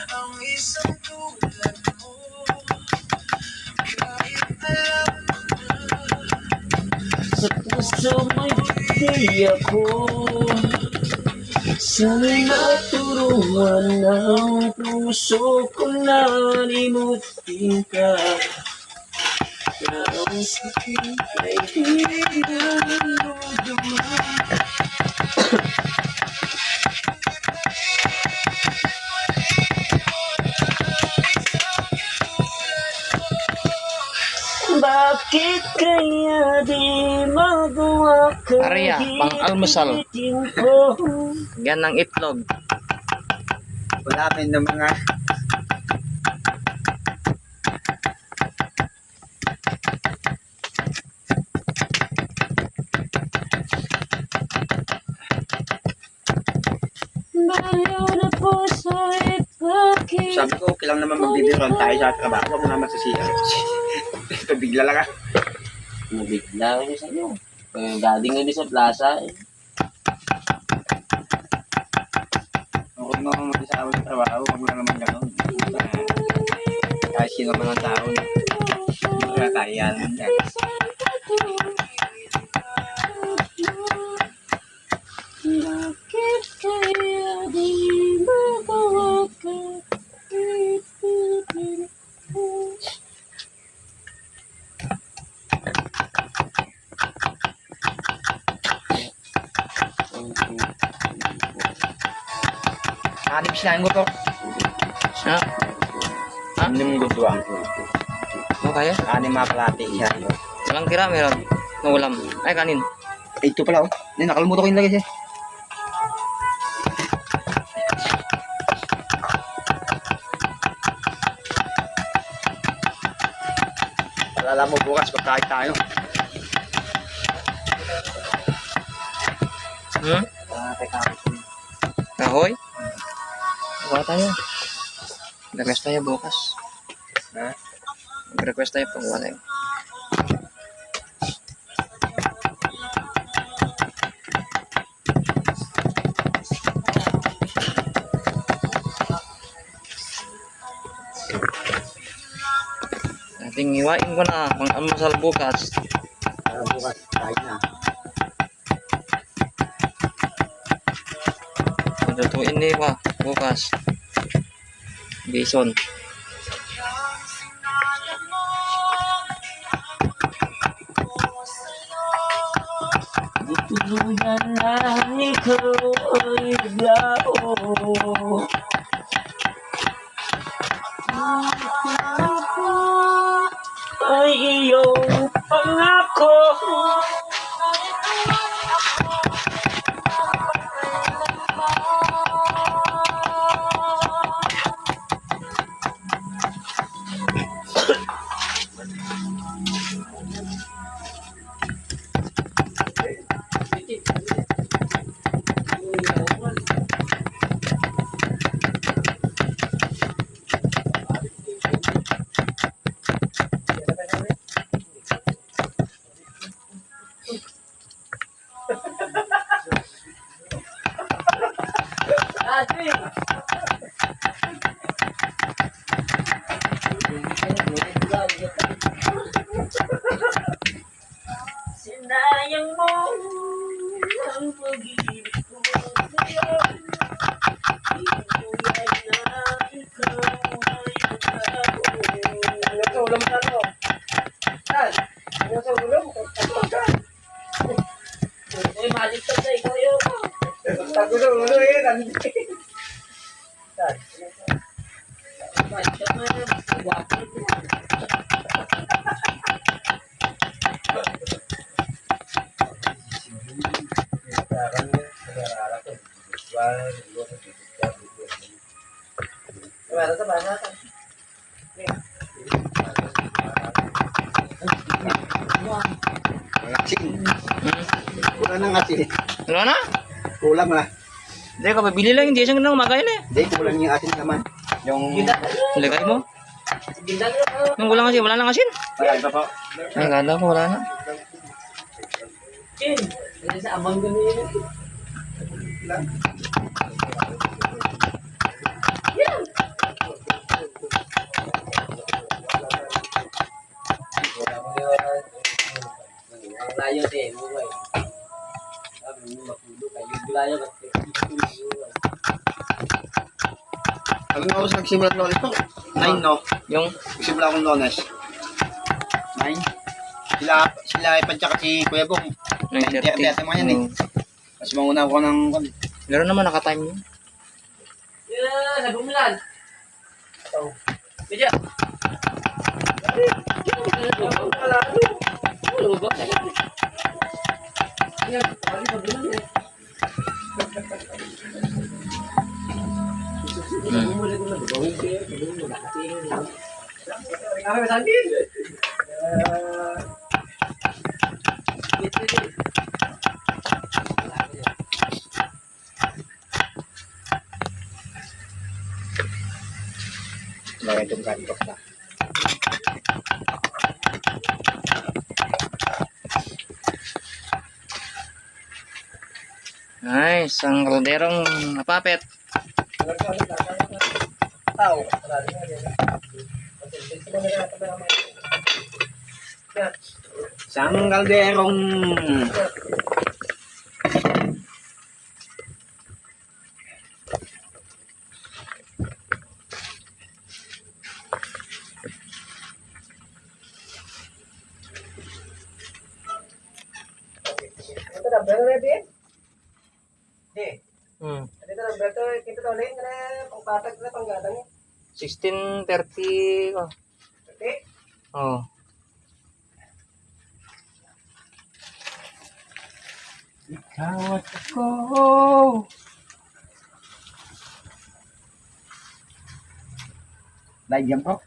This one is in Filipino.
ang isang tulad mo. Kahit alam Sa puso mo'y di ako sana'y maturuan ng puso ko na limutin ka. Na ang sakit ay di naluluma. Bakit kaya di magawa Arya, pang-almusal. ko? Yan ng itlog. Wala kami ng mga Baliw na puso'y bakit? sabi ko, okay lang naman magbibiruan tayo sa trabaho. Huwag mo naman sa siya. Ito bigla lang ah. Nabigla ko sa inyo. Galing nga din sa plaza eh. Huwag mo mag-isawa sa trabaho. Huwag mo na naman gano'n. Kahit sino man ang tao. Wala tayo yan. Bakit kaya di magawa ka? Anim sinahin ko to. Ha? Anim gutuang. Ano kaya? Anim mga plate siya. Ilang tira meron? Na ulam. Ay, kanin. Ito pala oh. Hindi, nakalimutan ko yung lagay siya. Alala mo bukas pagkain tayo. Hmm? Kahoy? Bawa tayo. Request tayo bukas. Ha? Request tayo pag wala yun. Ating iwain ko na pang almusal bukas. Bukas tayo na. Lutuin ni pa bukas. Bison. Di tuluyan na ikaw ay naglao. Ay iyong pangako. Sinayang mo ang pag-ibig ko sa'yo. Inuyan na ikaw ay nagkaroon. Ano sa ulam ka no? Saan? Ano sa ulam? Uy, magic ka sa ikaw yun. Tago sa ulo eh. Nandito. Saan? Magic ka na yan. Guwapo. Asin. Hmm? Kulang ng asin. Ano na? Kulang na. Hindi ka pabili lang. Hindi siya nang umagayin eh. Hindi, kulang yung asin naman. Yung... Lagay mo. Nung kulang kasi, wala nang asin. Wala iba po. Ay, kala ko wala na. Hindi sa amang ganun yun. Sabi nga ako sa nagsimula ng Lones po. 9, no? Yung, Nagsimula akong Lones. 9. Sila ipan tsaka si Kuya Bong. 9:30. Biyate mo yan eh. Mas mauna ko ng... Laro naman, nakatime yun. Yeah, nagumulan. Medyo. Bakit itong kantok na? Nice, ang kalderong napapet. Isang kalderong... Hmm. 16:30 ko. Oh. Ikaw at ako. Live yan po.